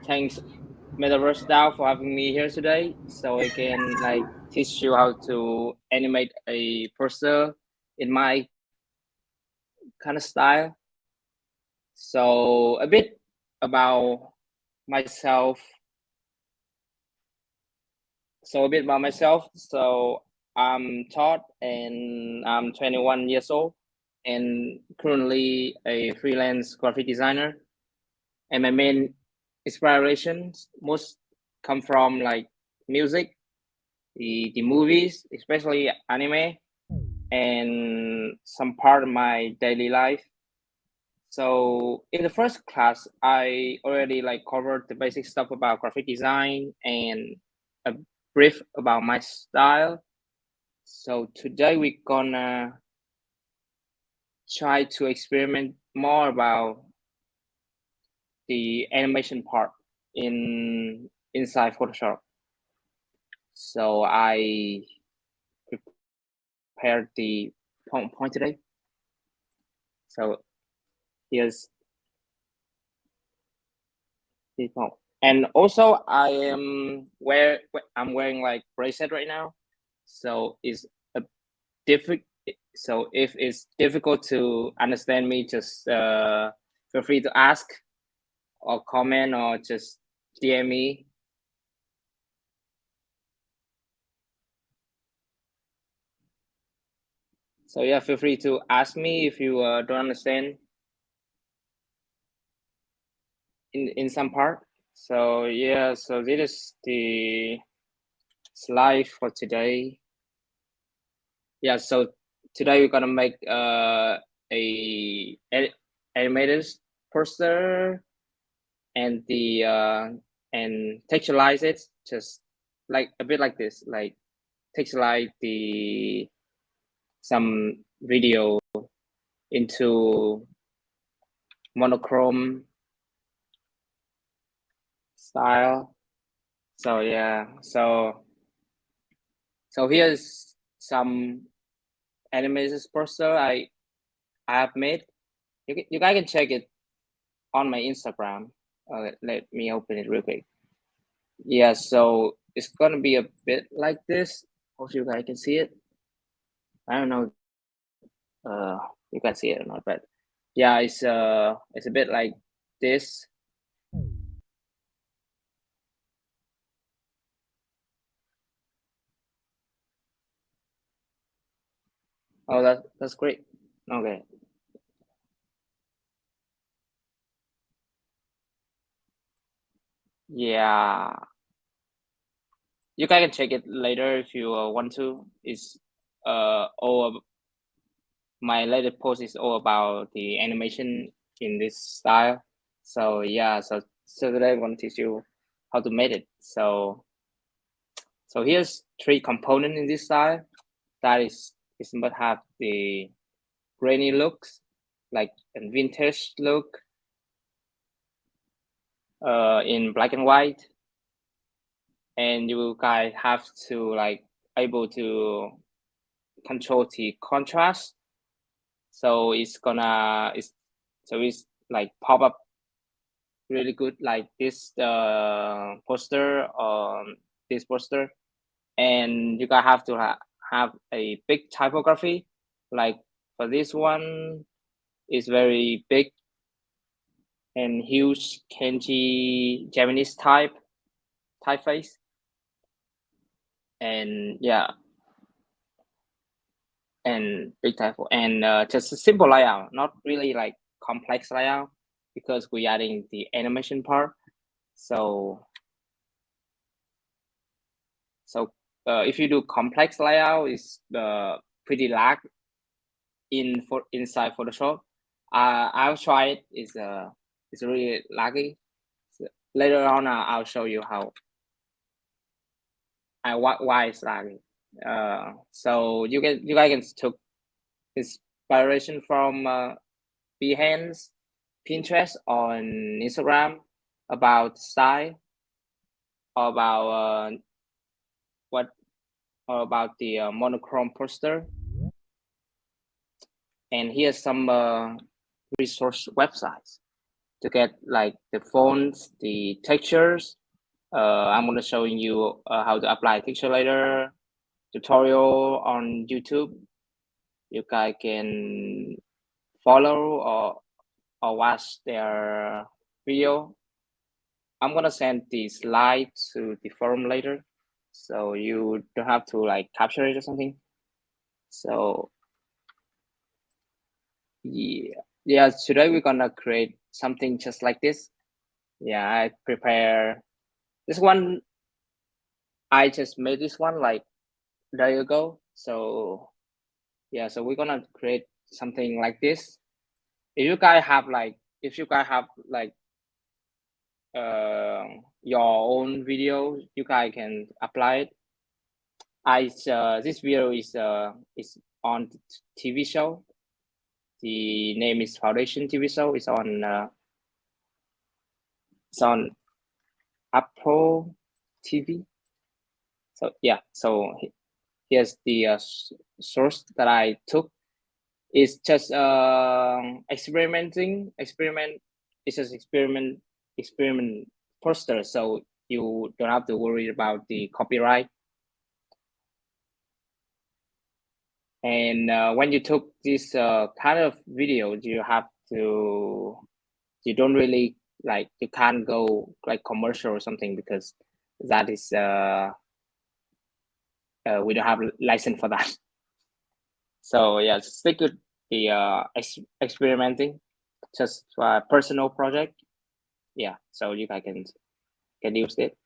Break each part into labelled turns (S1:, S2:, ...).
S1: thanks Metaverse DAO for having me here today, so I can like teach you how to animate a poster in my kind of style. So a bit about myself. So I'm Todd, and I'm 21 years old, and currently a freelance graphic designer. And my main inspirations most come from like music, the movies, especially anime, and some part of my daily life. So in the first class, I already like covered the basic stuff about graphic design and a brief about my style. So today we're gonna try to experiment more about the animation part inside Photoshop. So I prepared the PowerPoint today. So here's the PowerPoint. And also I'm wearing like bracelet right now. So it's a difficult. So if it's difficult to understand me, just feel free to ask or comment or just DM me. So yeah, feel free to ask me if you don't understand in some part. So yeah, so this is the slide for today. Yeah, so today we're gonna make a animated poster and the and texturize it just like a bit like this, like texturize the some video into monochrome style. So yeah, so here's some animated poster I have made. You guys can check it on my Instagram. Let me open it real quick. Yeah, so it's gonna be a bit like this. Hope you guys can see it. I don't know you can see it or not, but yeah, it's a bit like this. Oh, that's great. Okay. Yeah, you guys can check it later if you want to. It's all my latest post is all about the animation in this style. So yeah, so today I want to teach you how to make it. So here's three components in this style. That is must have the grainy looks, like a vintage look, in black and white, and you guys have to like able to control the contrast. So it's like pop up really good, like this poster, this poster, and you guys have to have a big typography. Like for this one, it's very big and huge kanji Japanese typeface, and yeah, and big typo, and just a simple layout, not really like complex layout, because we're adding the animation part. So if you do complex layout, it's pretty lag inside Photoshop. I'll try it. It's really laggy. So later on, I'll show you how why it's laggy. So you guys can took inspiration from Behance, Pinterest, on Instagram about style, about what or about the monochrome poster. And here's some resource websites. to get like the fonts, the textures. I'm gonna showing you how to apply texture later. Tutorial on YouTube. You guys can follow or watch their video. I'm gonna send the slide to the forum later, so you don't have to like capture it or something. So yeah, today we're gonna create something just like this. Yeah, I prepare this one. I just made this one like a day ago. So yeah, so we're gonna create something like this. If you guys have like your own video, you guys can apply it. This video is on TV show. The name is Foundation TV show. It's on Apple TV. So yeah, so here's the source that I took. It's just experiment. It's just experiment poster. So you don't have to worry about the copyright. And when you took this kind of video, you don't really like, you can't go like commercial or something, because that is we don't have license for that. So yeah, stick with the experimenting, just personal project. Yeah, so you guys can use it.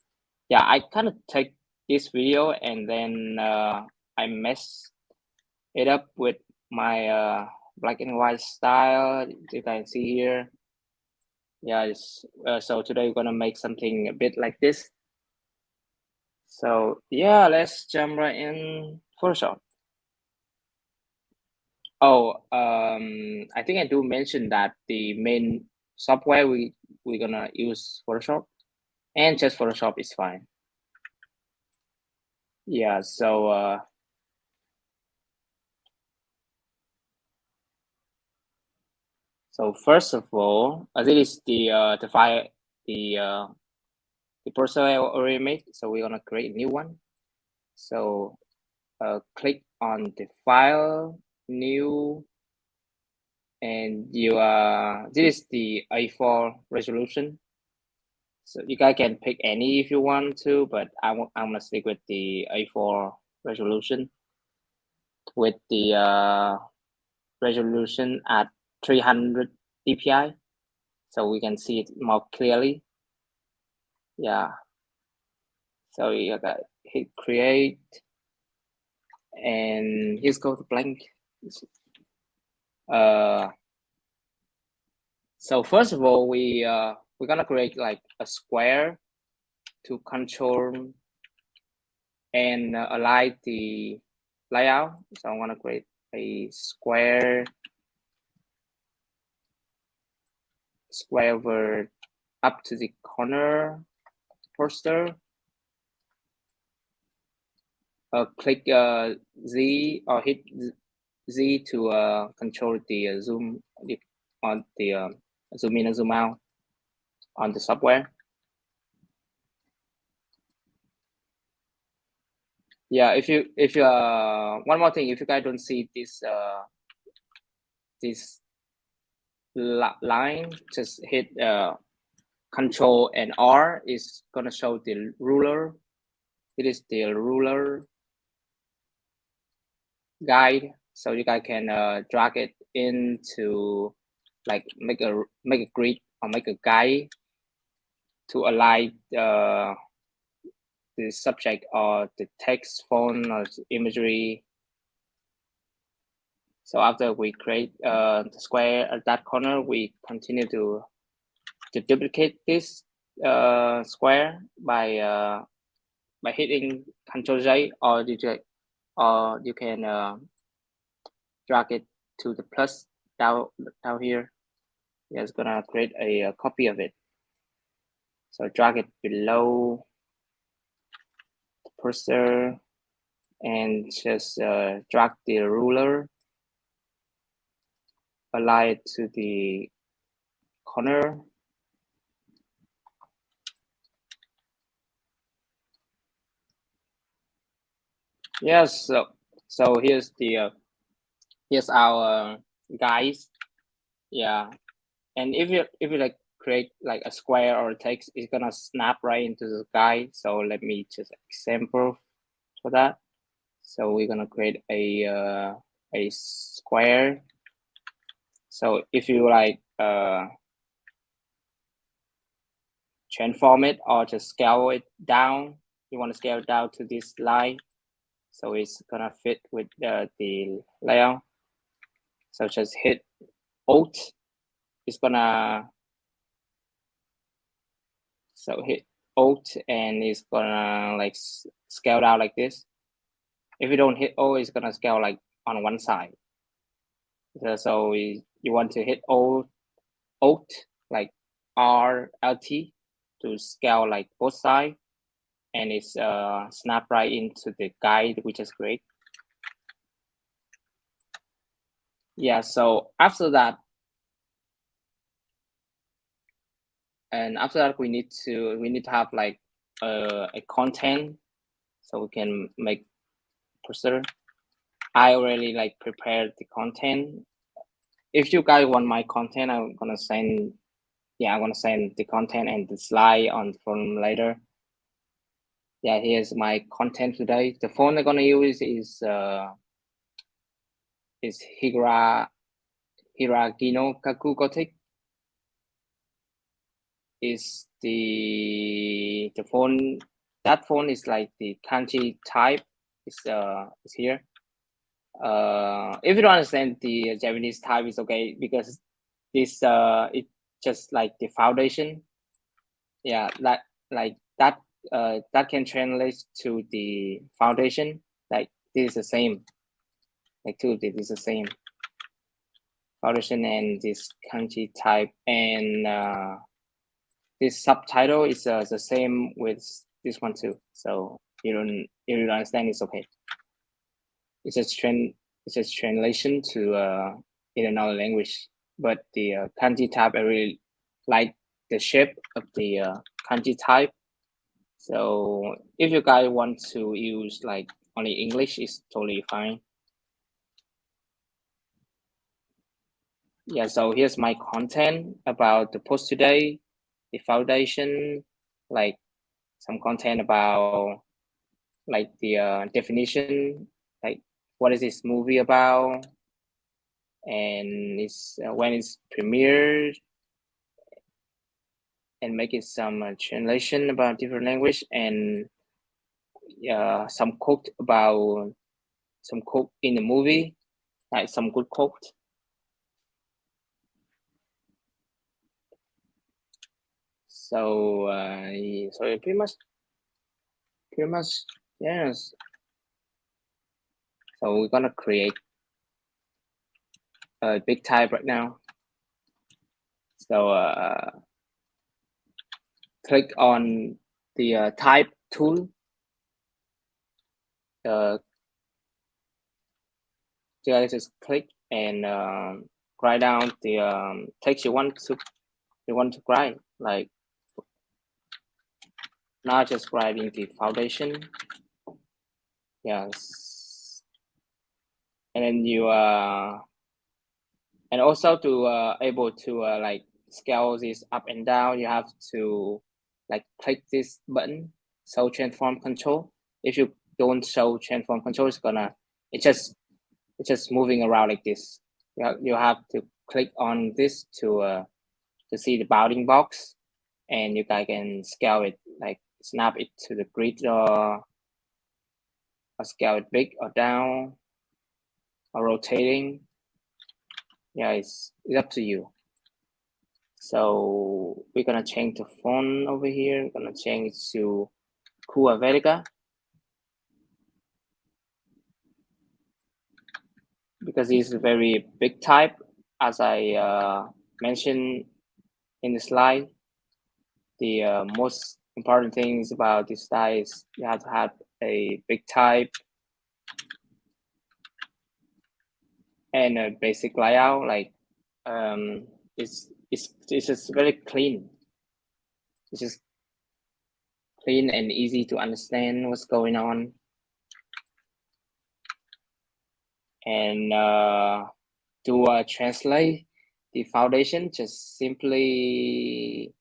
S1: Yeah, I kind of take this video and then I mess it up with my black and white style. You can see here. Yeah, so today we're gonna make something a bit like this. So yeah, let's jump right in Photoshop. Oh, I think I do mention that the main software we're gonna use Photoshop, and just Photoshop is fine. Yeah, so so first of all, this is the file, the poster I already made. So we're gonna create a new one. So click on the file, new, and this is the A4 resolution. So you guys can pick any if you want to, but I'm gonna stick with the A4 resolution with the resolution at 300 dpi, so we can see it more clearly. Yeah. So you gotta hit create, and here's go to blank. So first of all, we're gonna create like a square to control and align the layout. So I'm gonna create a square over up to the corner poster. Click Z or hit Z to control the zoom on the zoom in and zoom out on the software. Yeah, if you one more thing, if you guys don't see this this line, just hit Control and R. Is gonna show the ruler. It is the ruler guide, so you guys can drag it into like make a grid or make a guide to align the subject or the text, font, or imagery. So after we create the square at that corner, we continue to duplicate this square by hitting Ctrl J, or you can drag it to the plus down here. Yeah, it's gonna create a copy of it. So drag it below the cursor and just drag the ruler, align it to the corner. Yes, so here's the here's our guys. Yeah, and if you like create like a square or a text, it's gonna snap right into the guide. So let me just example for that. So we're gonna create a square. So if you like transform it or just scale it down, you want to scale it down to this line, so it's gonna fit with the layout. So just hit Alt. It's gonna hit Alt and it's gonna like scale down like this. If you don't hit Alt, it's gonna scale like on one side. So you want to hit Alt like RLT to scale like both sides, and it's snap right into the guide, which is great. Yeah, so after that, we need to have like a content, so we can make poster. I already like prepared the content. If you guys want my content, I'm gonna send the content and the slide on from later. Yeah, here's my content today. The font I'm gonna use is Hiragino Kaku Gothic. Is the font, that font is like the kanji type is here. If you don't understand the Japanese type, it's okay, because this it just like the foundation. Yeah, that can translate to the foundation. Like this is the same. Like this is the same foundation and this kanji type, and this subtitle is the same with this one too. So you don't understand, it's okay. It's just translation to in another language. But the kanji type, I really like the shape of the kanji type. So if you guys want to use like only English, it's totally fine. Yeah, so here's my content about the post today, the foundation, like some content about like the definition, like what is this movie about, and it's when it's premiered, and make it some translation about different language, and some quote about some quote in the movie, like some good quote. So so pretty much yes. So we're gonna create a big type right now. So click on the type tool. Just click and write down the text you want to write. Like not just writing the foundation. Yes, and then you and also to able to like scale this up and down, you have to like click this button, show transform control. If you don't show transform control, it's just moving around like this. You have to click on this to see the bounding box, and you guys can scale it, like snap it to the grid, or scale it big or down, or rotating. Yeah, it's up to you. So we're gonna change the font over here. We're gonna change to Cua Verga, because it's a very big type, as I mentioned in the slide. The most important things about this style is you have to have a big type and a basic layout. Like it's just very clean. It's just clean and easy to understand what's going on. And to translate the foundation, just simply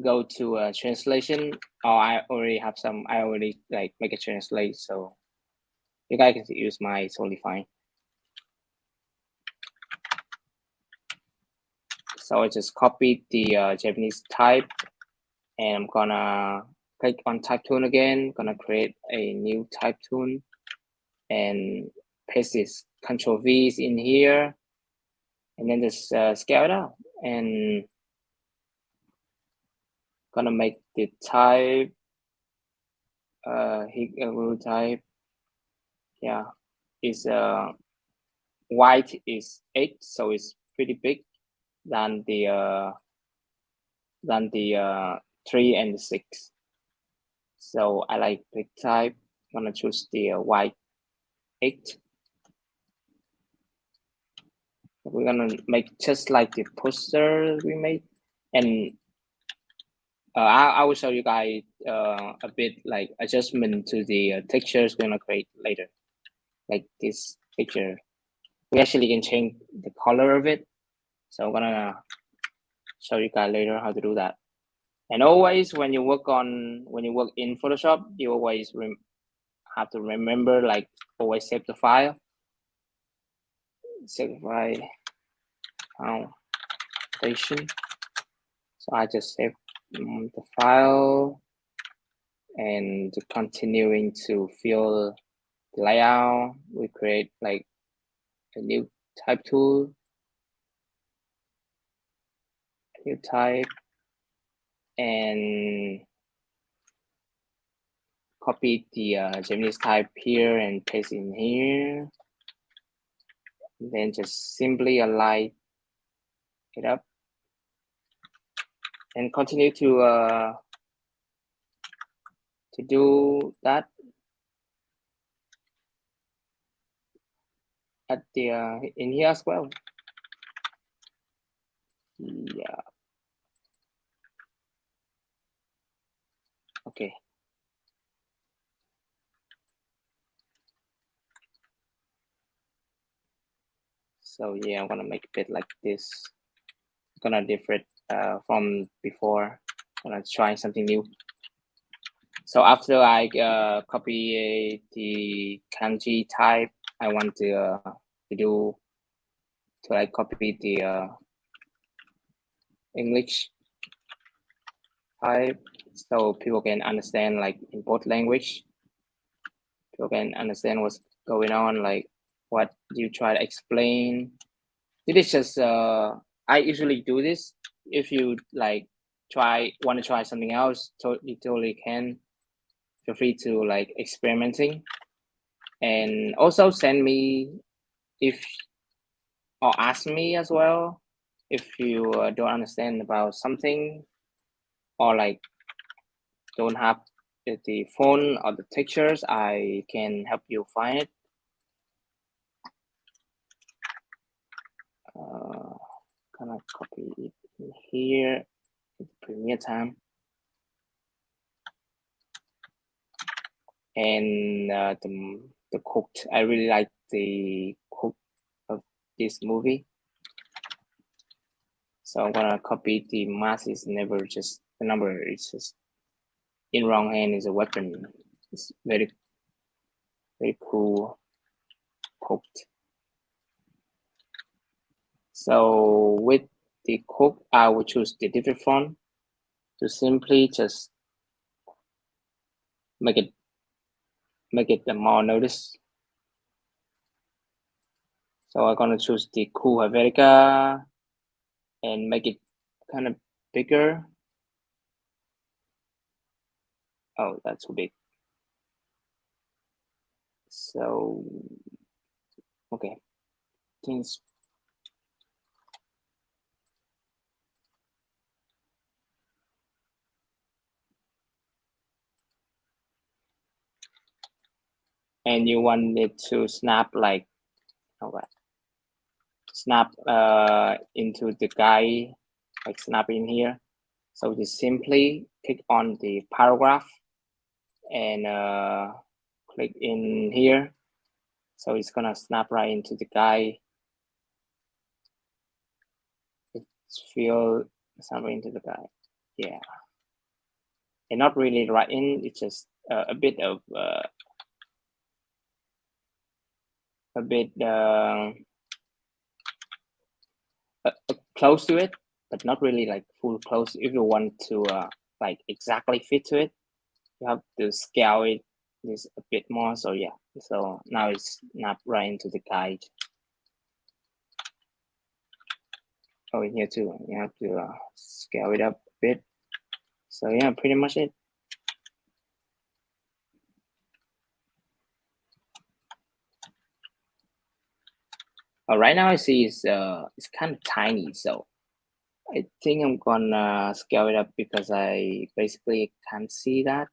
S1: go to translation. Or I already have some. I already like make a translate, so you guys can use mine. It's totally fine. So I just copied the Japanese type, and I'm gonna click on type tool again. Gonna create a new type tool, and paste this Control V in here, and then just scale it out. And gonna make the type rule type, yeah, is white is 8, so it's pretty big than the 3 and 6. So I like big type. I'm gonna choose the white 8. We're gonna make just like the poster we made, and I will show you guys a bit like adjustment to the textures we're gonna create later. Like this picture, we actually can change the color of it. So I'm gonna show you guys later how to do that. And always when you work in Photoshop, you always have to remember, like, always save the file. Save the file foundation. So I just save the file and continuing to fill the layout. We create like a new type tool, new type, and copy the Japanese type here and paste in here. And then just simply align it up and continue to do that at the in here as well. Yeah. Okay. So yeah, I'm gonna make a bit like this. I'm gonna different from before. I'm gonna try something new. So after I copy the kanji type, I want to do to like copy the English type, so people can understand, like in both language. People can understand what's going on, like what you try to explain. It is just I usually do this. If you like want to try something else, you totally can. Feel free to like experimenting, and also send me if or ask me as well if you don't understand about something, or like don't have the phone or the textures. I can help you find it. Can I copy it in here? Premiere time. And the cooked, I really like the cook of this movie. So I'm gonna copy the mask is never just the number, it's just in wrong hand is a weapon. It's very, very cool cooked. So with the cook, I will choose the different font to simply just make it more notice. So I'm gonna choose the Cool Helvetica and make it kind of bigger. Oh, that's too big. So, okay, things. And you want it to snap like, okay, snap into the guy, like snap in here. So just simply click on the paragraph and click in here So it's gonna snap right into the guy. It's feel snap right into the guy. Yeah, and not really right in. It's just a bit of close to it, but not really like full close. If you want to like exactly fit to it, you have to scale it just a bit more. So yeah, so now it's snapped right into the guide. Oh, in here too, you have to scale it up a bit. So yeah, pretty much it. Right now I see it's kind of tiny, so I think I'm gonna scale it up because I basically can't see that.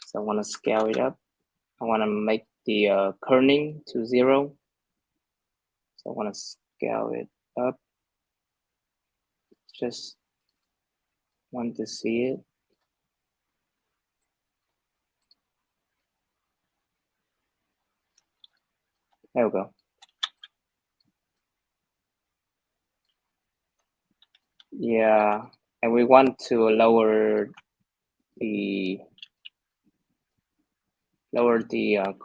S1: So I want to scale it up. I want to make the kerning to 0. So I want to scale it up. Just want to see it. There we go. Yeah, and we want to lower the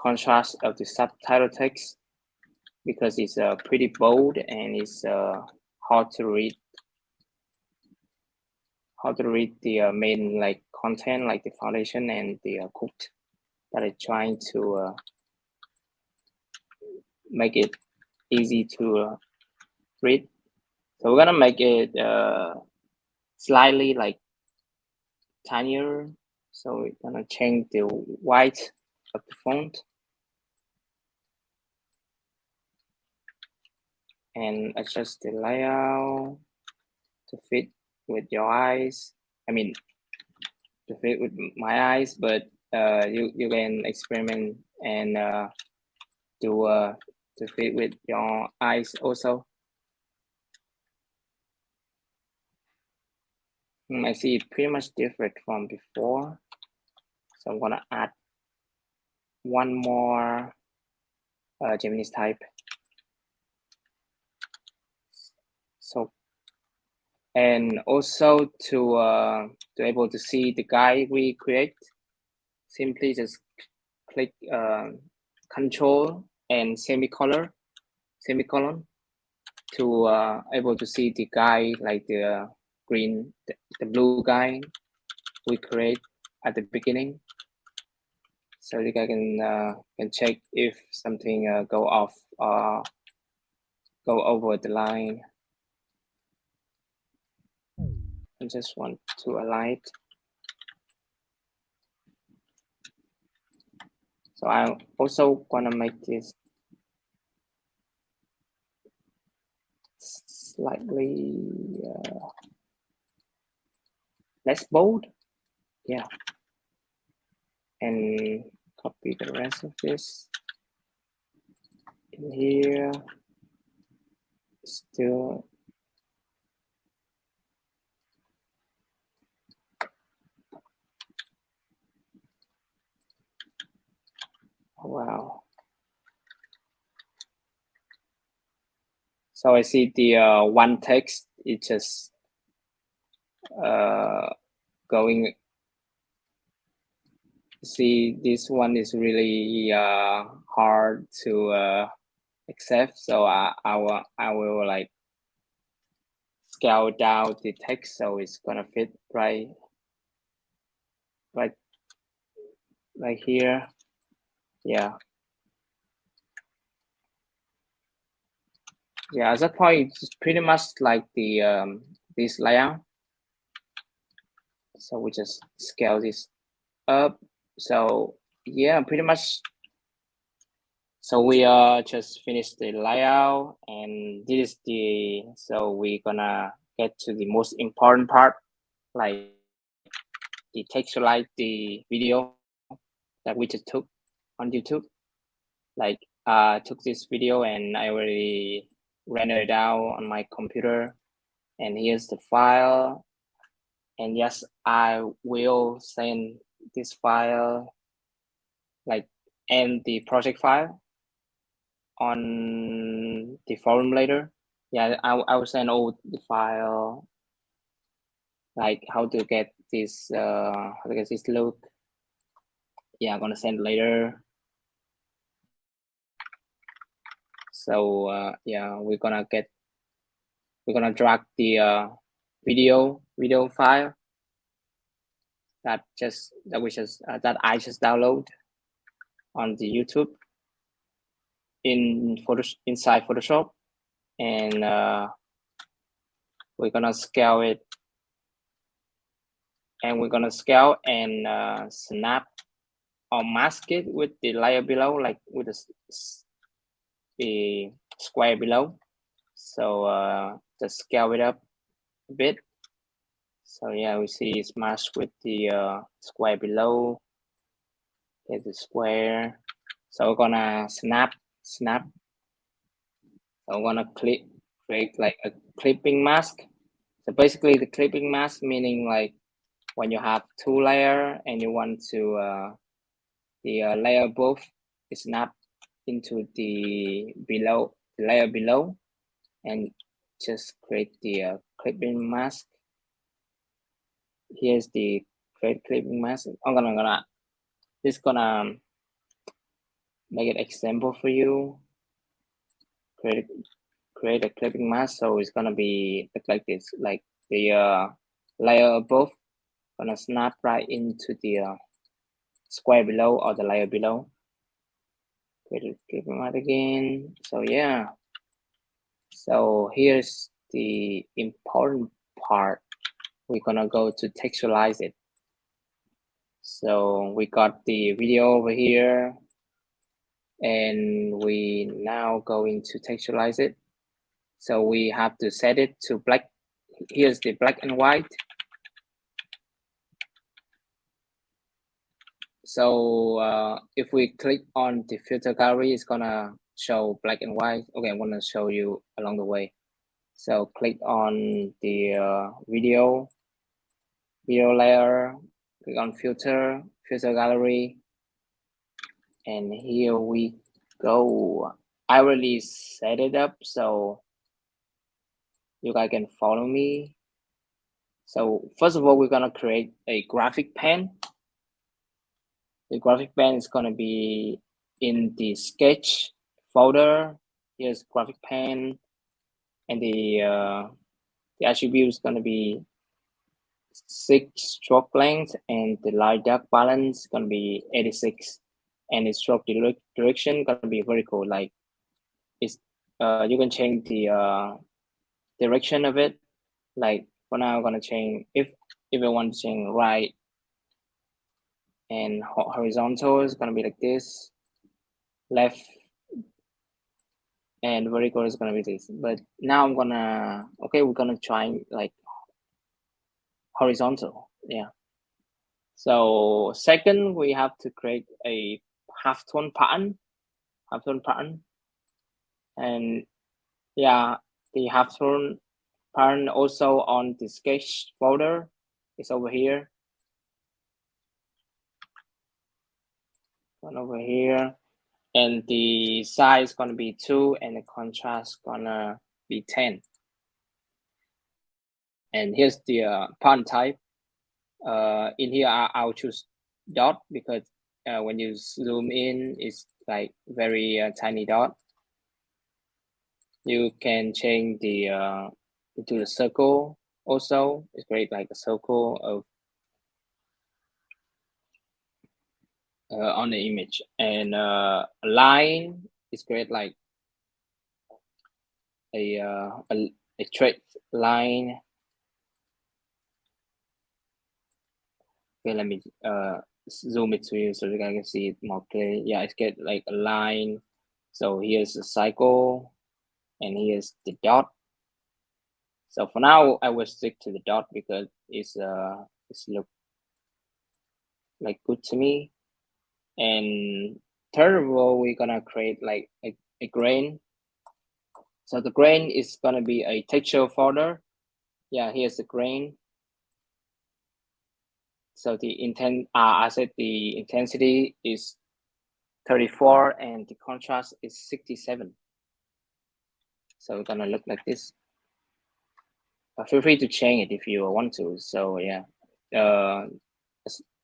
S1: contrast of the subtitle text because it's pretty bold and it's hard to read. How to read the main like content, like the foundation and the code that I'm trying to make it easy to read. So we're gonna make it slightly like tinier. So we're gonna change the white of the font and adjust the layout to fit with your eyes. I mean, to fit with my eyes, but you can experiment and do to fit with your eyes also. I see it pretty much different from before. So I'm gonna add one more Japanese type. So, and also to able to see the guide we create, simply just click Control and semicolon to able to see the guide, like the green, the blue guide we create at the beginning. So you guys can check if something go off or go over the line. I just want to align it. So I also gonna make this slightly less bold. Yeah, and copy the rest of this in here. Still, wow. So I see the one text, it just going. See, this one is really hard to accept. So I will like scale down the text so it's gonna fit right here. Yeah. Yeah, at that point it's pretty much like the this layout. So we just scale this up. So yeah, pretty much. So we just finished the layout, and this is so we're gonna get to the most important part, like the textualize the video that we just took on YouTube. Like I took this video and I already rendered it out on my computer, and here's the file. And yes, I will send this file like and the project file on the forum later. Yeah, I will send all the file, like how to get this look. Yeah, I'm gonna send later. So yeah, we're gonna drag the video file that I just download on the YouTube inside Photoshop, and we're gonna scale it, and we're gonna scale and snap or mask it with the layer below, like with the square below. So just scale it up a bit. So yeah, we see it's masked with the square below. Here's the square. So we're gonna snap. So we're gonna create like a clipping mask. So basically the clipping mask meaning like when you have two layers and you want to the layer above is snap into the layer below, and just create the clipping mask. Here's the clipping mask. I'm gonna make an example for you. Create a clipping mask, so it's gonna be look like this, like the layer above gonna snap right into the square below or the layer below. Create a clipping mask again. So yeah, so here's the important part. We're gonna go to textualize it. So we got the video over here, and we now going to textualize it. So we have to set it to black. Here's the black and white. So if we click on the filter gallery, it's gonna show black and white. Okay, I'm gonna show you along the way. So click on the video layer, click on filter gallery, and here we go. I already set it up, so you guys can follow me. So first of all, we're gonna create a graphic pen. The graphic pen is gonna be in the sketch folder. Here's graphic pen, and the attribute is gonna be 6 stroke length, and the light dark balance is gonna be 86, and the stroke direction gonna be vertical. Like it's you can change the direction of it. Like for now, I'm gonna change if I want to change right and horizontal is gonna be like this, left and vertical is gonna be this. But now we're gonna try like horizontal. Yeah. So second, we have to create a halftone pattern. And yeah, the halftone pattern also on the sketch folder is over here. One over here, and the size is gonna be 2, and the contrast gonna be 10. And here's the pattern type. In here, I'll choose dot because when you zoom in, it's like very tiny dot. You can change the to the circle also. It's great, like a circle of on the image, and a line is great, like a straight line. Okay, let me zoom it to you so you guys can see it more clearly. Yeah, it's get like a line. So here's the cycle, and here's the dot. So for now, I will stick to the dot because it's look like good to me. And third of all, we're gonna create like a grain. So the grain is gonna be a texture folder. Yeah, here's the grain. So the I said the intensity is 34 and the contrast is 67. So it's gonna look like this. Feel free to change it if you want to. So yeah,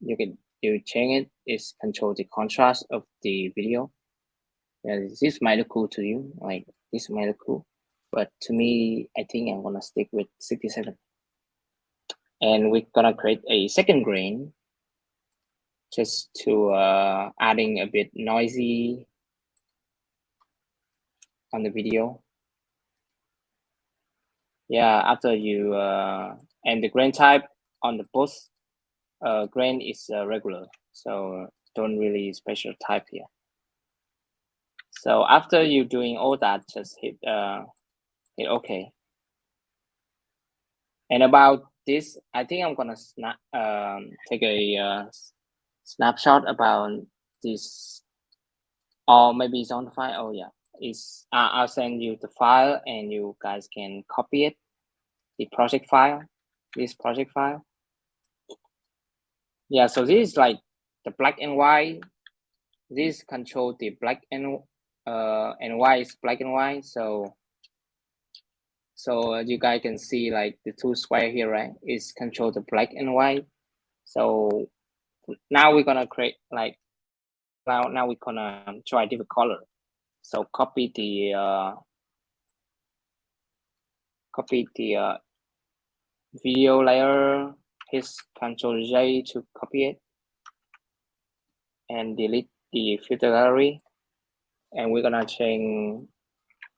S1: you change it. Is control the contrast of the video. Yeah, this might look cool to you. Like this might look cool, but to me, I think I'm gonna stick with 67. And we're gonna create a second grain just to adding a bit noisy on the video. Yeah, after you and the grain type on the both grain is regular, so don't really special type here. So after you doing all that, just hit OK. And about this, I think I'm gonna take a snapshot about this, or maybe it's on the file. Oh yeah, it's I'll send you the file and you guys can copy it, the project file, this project file. Yeah, so this is like the black and white. This control the black and white is black and white. So you guys can see like the two square here, right? Is control the black and white. So now we're gonna create like now we're gonna try different color. So copy the video layer, hit Control J to copy it, and delete the filter gallery. And we're gonna change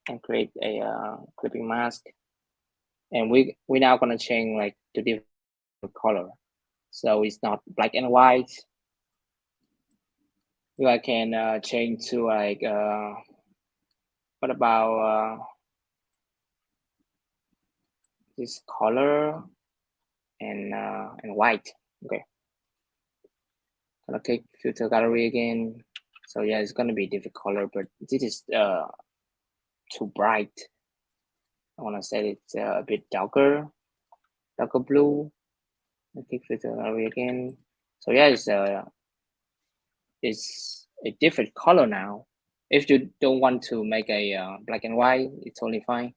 S1: and create a clipping mask. And we're now gonna change like the different color, so it's not black and white. I can change to like what about this color and white. Okay, gonna click filter gallery again. So yeah, it's gonna be different color, but this is too bright. I wanna set it a bit darker blue. I click filter gallery again. So yeah, it's a different color now. If you don't want to make a black and white, it's totally fine.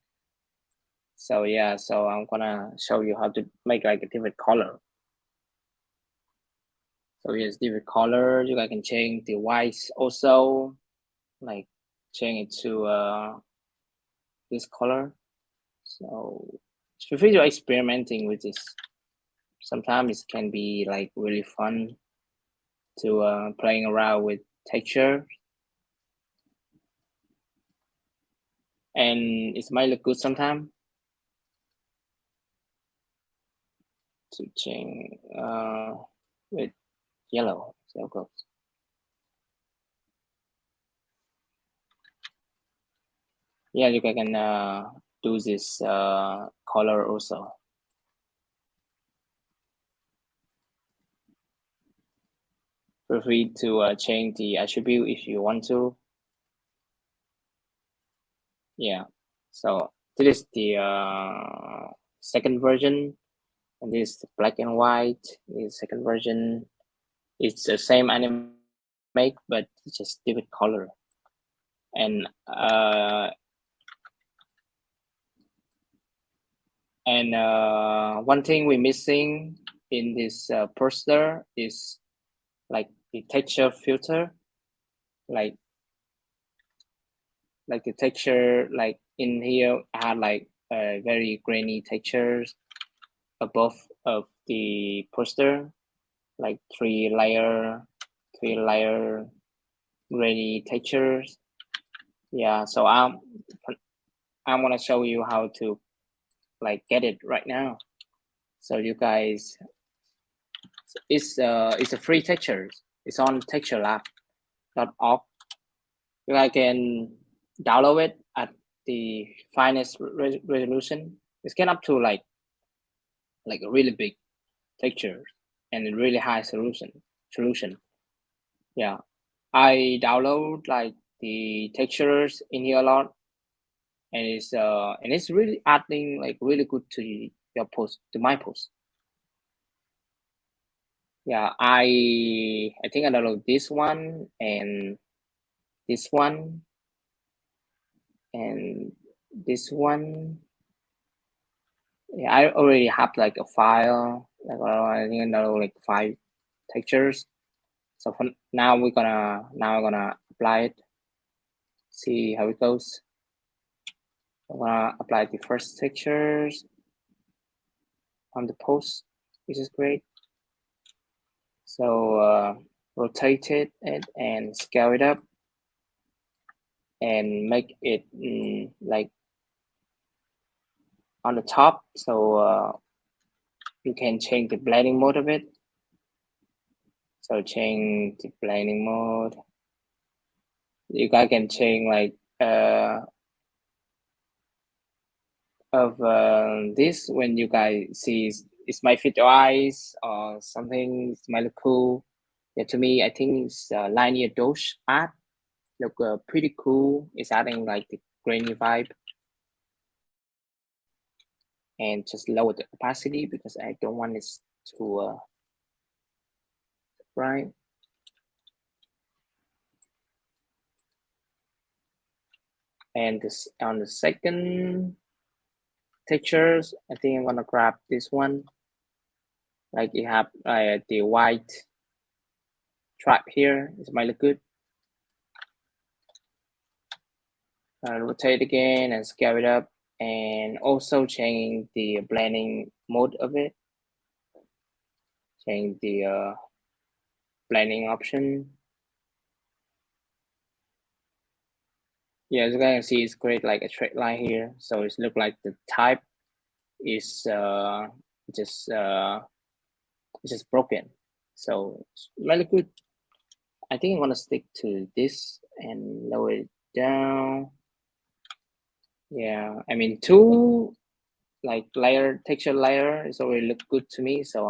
S1: So yeah, so I'm gonna show you how to make like a different color. So here's different color. You guys can change the whites also, like change it to this color. So feel free to experimenting with this. Sometimes it can be like really fun to playing around with texture. And it might look good sometimes. To change with yellow, so it goes. Yeah, you can do this color also. Feel free to change the attribute if you want to. Yeah, so this is the second version, and this is the black and white. This second version. It's the same animate, but it's just different color. And one thing we're missing in this poster is like the texture filter, like the texture, like in here I had like very grainy textures above of the poster, like three layer grainy textures. Yeah, so I'm gonna show you how to like get it right now. So you guys, it's a free texture. It's on texturelab.org. You guys can download it at the finest resolution. It's get up to like a really big texture and a really high solution. Yeah, I download like the textures in here a lot, and it's really adding like really good to your post, to my post. Yeah, I think I download this one, and this one and this one. Yeah, I already have like a file, like I think another like 5 textures. So for now we're gonna apply it, see how it goes. I'm gonna apply the first textures on the post, which is great. So rotate it and scale it up and make it like on the top. So you can change the blending mode of it. So change the blending mode. You guys can change like of this when you guys see it's might fit your eyes or something. It might look cool. Yeah, to me, I think it's linear doge art look pretty cool. It's adding like the grainy vibe. And just lower the opacity because I don't want it to bright. And this on the second textures, I think I'm gonna grab this one. Like you have the white trap here. It might look good. Rotate again and scale it up, and also change the blending mode of it. Change the blending option. Yeah, as you guys can see, it's create like a straight line here. So it looks like the type is just broken. So it's really good. I think I'm gonna stick to this and lower it down. Yeah, I mean 2 like layer texture layer is already look good to me. So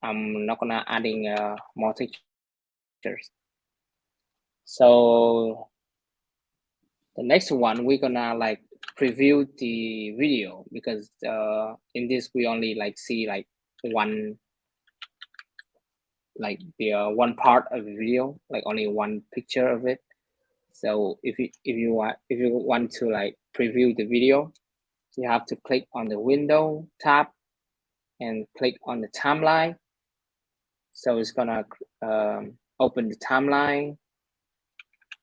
S1: I'm not gonna adding more textures. So the next one we're gonna like preview the video because in this we only like see like one like the one part of the video, like only one picture of it. So if you want to like preview the video, you have to click on the window tab and click on the timeline. So it's gonna open the timeline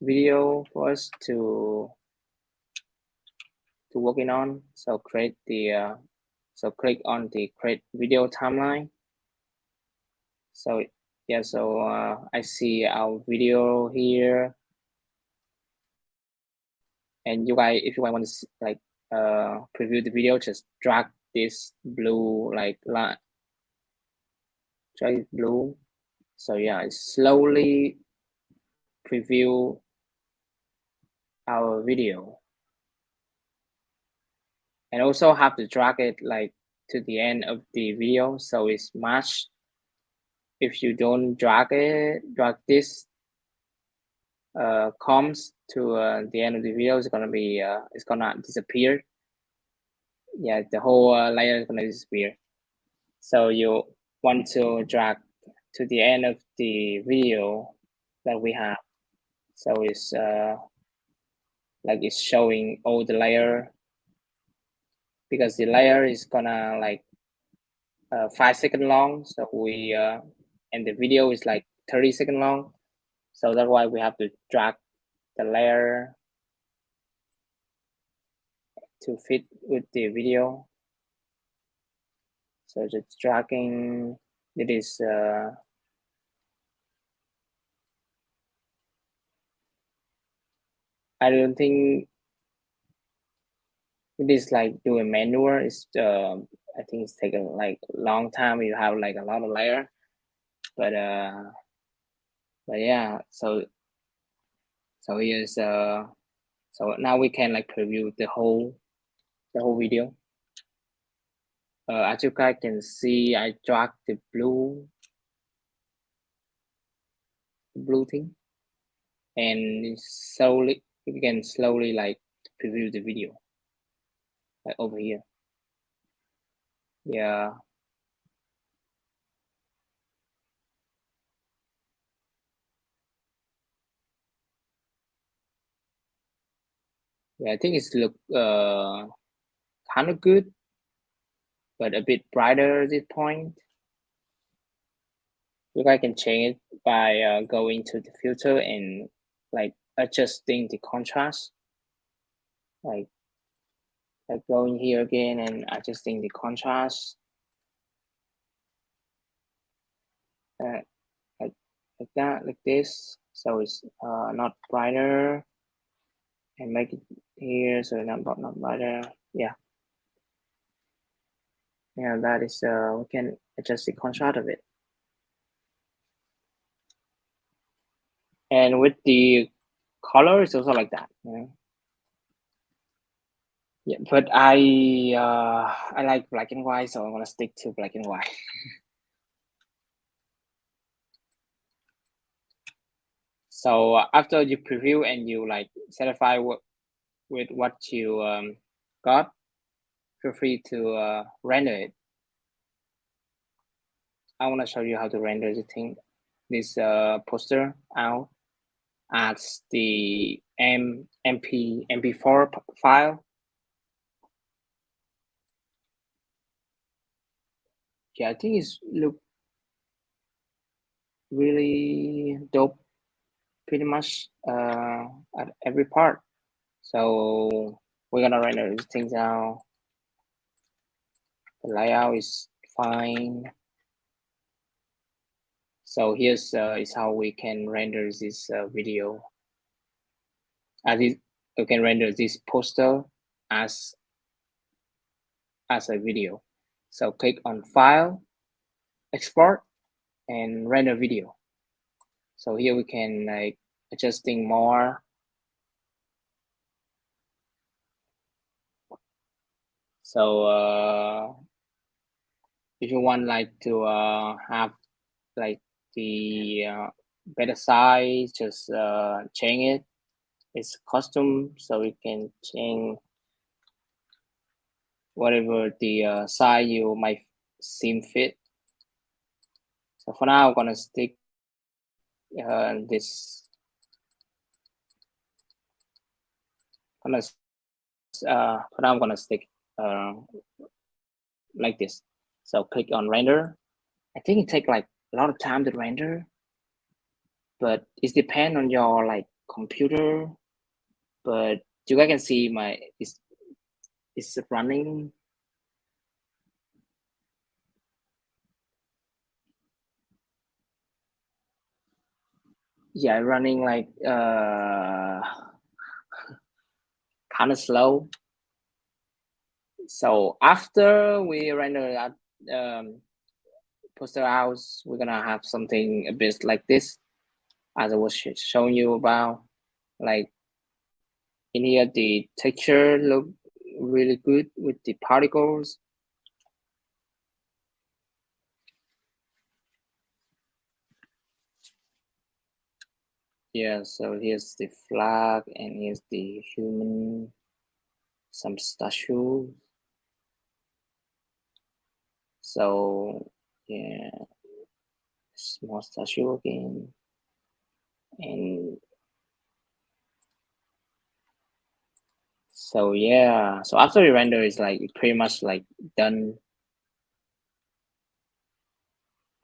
S1: video for us to working on. So create the so click on the create video timeline. So yeah, so I see our video here, and you guys, if you guys want to like preview the video, just drag this blue like line, drag blue. So yeah, it slowly preview our video, and also have to drag it like to the end of the video so it's matched. If you don't drag this comes to the end of the video, it's gonna disappear. Yeah, the whole layer is gonna disappear. So you want to drag to the end of the video that we have. So it's like it's showing all the layer, because the layer is gonna like 5 seconds long. So we and the video is like 30 seconds long. So that's why we have to drag the layer to fit with the video. So just dragging it is I don't think it is like doing manual. It's I think it's taking like a long time. You have like a lot of layer, but yeah. So here's so now we can like preview the whole video. As you guys can see, I drag the blue thing, and slowly we can slowly like preview the video like over here. Yeah. Yeah, I think it's look kind of good, but a bit brighter at this point. You guys can change it by going to the filter and like adjusting the contrast, like going here again and adjusting the contrast, like like that, like this. So it's not brighter, and make it here so not brighter. Yeah, yeah, that is we can adjust the contrast of it. And with the color, it's also like that. Yeah, but I like black and white, so I'm gonna stick to black and white. So after you preview and you like satisfy with what you got, feel free to render it. I want to show you how to render this poster out as the MP4 file. Yeah, I think it's look really dope pretty much at every part. So we're gonna render these things out. The layout is fine. So here's is how we can render this video. We can render this poster as a video. So click on File, Export, and Render Video. So here we can like adjusting more. So if you want like to have like the better size, just change it. It's custom, so you can change whatever the size you might seem fit. So for now, I'm gonna stick this. For now, I'm gonna stick like this. So click on render. I think it takes like a lot of time to render, but it depends on your like computer. But you guys can see my it's running. Yeah, running like kind of slow. So after we render that poster out, we're gonna have something a bit like this, as I was showing you about. Like in here, the texture look really good with the particles. Yeah, so here's the flag and here's the human, some statue. So yeah, small statue again. And so yeah, so after we render, it's like pretty much like done.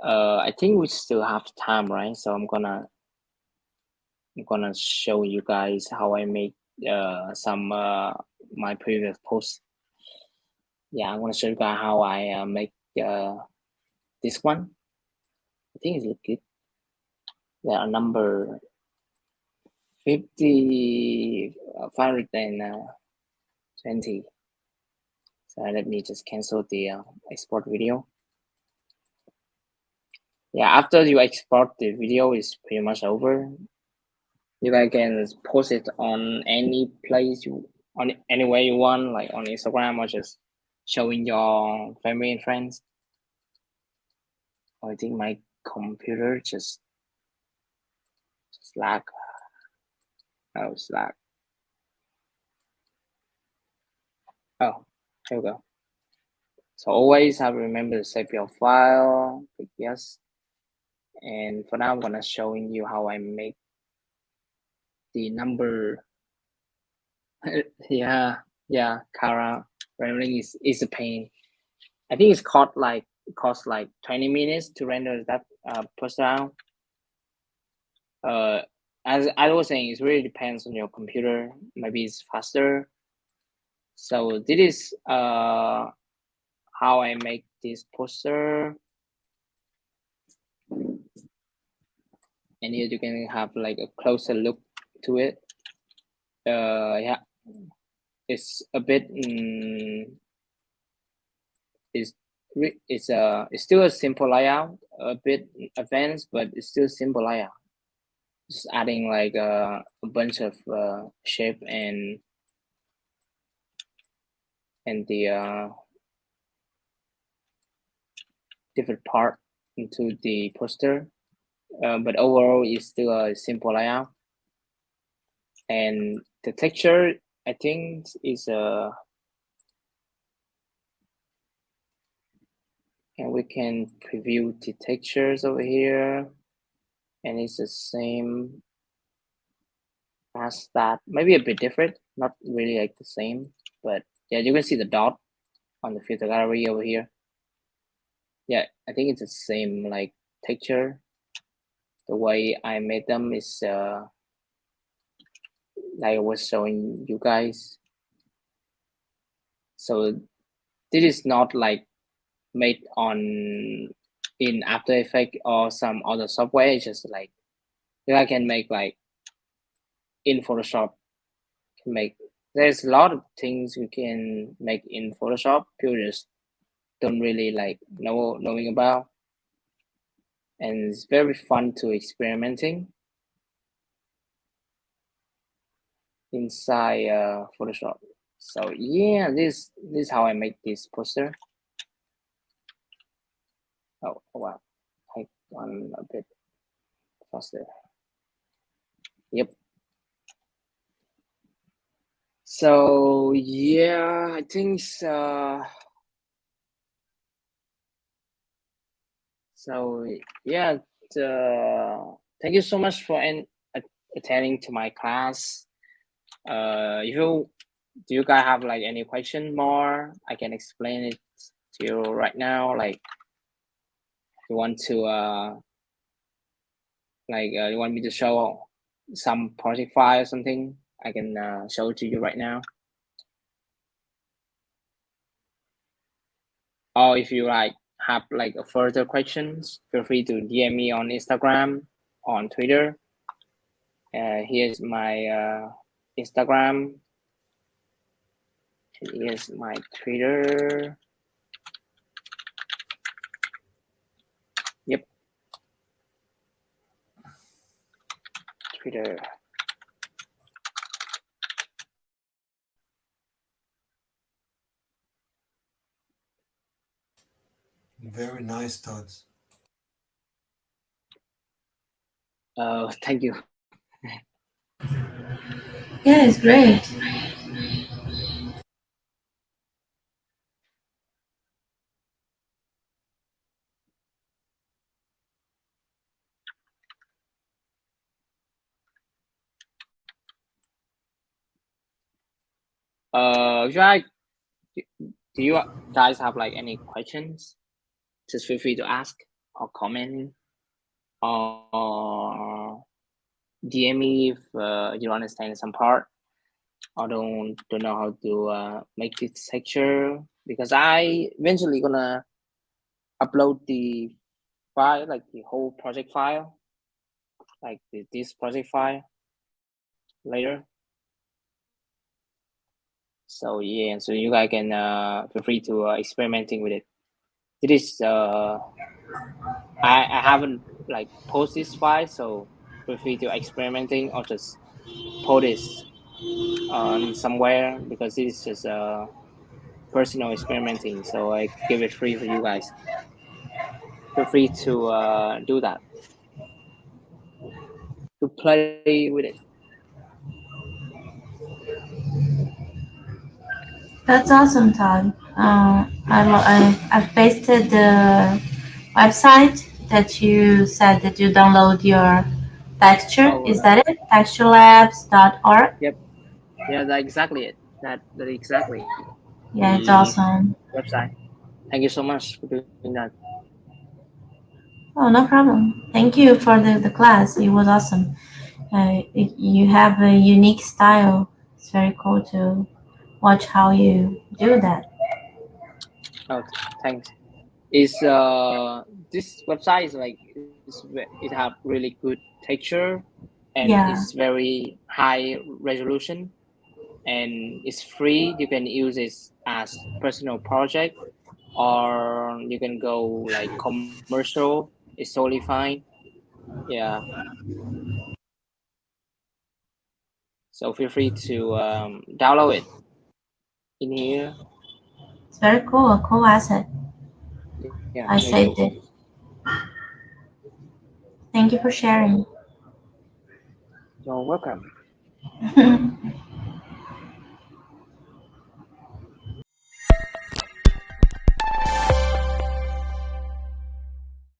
S1: I think we still have time, right? So I'm gonna show you guys how I make some my previous posts. Yeah, I'm gonna show you guys how I make this one. I think it's look good. There are number 50, 520. So let me just cancel the export video. Yeah, after you export the video, is pretty much over. You guys can post it on any place on anywhere you want, like on Instagram or just showing your family and friends. I think my computer just lag. Oh, it's lag. Oh, here we go. So always have to remember to save your file. Click yes. And for now, I'm gonna showing you how I make the number Yeah, Kara rendering is a pain. I think it's cost like 20 minutes to render that poster out. As I was saying, it really depends on your computer. Maybe it's faster. So this is how I make this poster. And here you can have like a closer look to it. Yeah, it's a bit it's still a simple layout, a bit advanced, but it's still simple layout. Just adding like a bunch of shape and the different part into the poster, but overall it's still a simple layout. And the texture, I think, is and we can preview the textures over here, and it's the same as that. Maybe a bit different, not really like the same, but yeah, you can see the dot on the filter gallery over here. Yeah, I think it's the same like texture. The way I made them is like I was showing you guys. So this is not like made on in After Effects or some other software. It's just like I can make like in Photoshop. Can make there's a lot of things you can make in Photoshop. People just don't really like knowing about, and it's very fun to experimenting inside Photoshop. So yeah, this is how I make this poster. Oh wow, I gone a bit faster. Yep. So yeah, I think so yeah, thank you so much for attending to my class. If do you guys have like any question more, I can explain it to you right now. Like you want to you want me to show some project file or something, I can show it to you right now. Or if you like have like further questions, feel free to DM me on Instagram, on Twitter. Here's my Instagram. Here's my Twitter. Yep. Twitter.
S2: Very nice, Todd.
S1: Thank you.
S3: Yeah, it's great.
S1: Should do you guys have like any questions? Just feel free to ask or comment or DM me if you don't understand some part or don't know how to make this texture, because I eventually gonna upload the file, like the whole project file, like this project file later. So yeah, so you guys can feel free to experimenting with it. It is I haven't like post this file, so feel free to experimenting or just post this on somewhere, because this is just personal experimenting. So I give it free for you guys. Feel free to do that, to play with it.
S3: That's awesome, Todd. I've pasted the website that you said that you download your texture.
S1: Oh,
S3: Is that it? Texturelabs.org?
S1: yep, Yeah, that's exactly it. That exactly
S3: Yeah, it's
S1: the
S3: awesome.
S1: website. Thank you so much for doing that.
S3: Oh, no problem. Thank you for the class. It was awesome. You have a unique style. It's very cool to watch how you do that.
S1: Oh, thanks. Is this website is like it have really good texture and
S3: Yeah,
S1: it's very high resolution and it's free. You can use it as personal project or you can go like commercial. It's totally fine. Yeah. So feel free to download it in here.
S3: it's very cool. A cool asset.
S1: Yeah,
S3: I
S1: very cool.
S3: saved it. Thank you for sharing.
S1: You're welcome.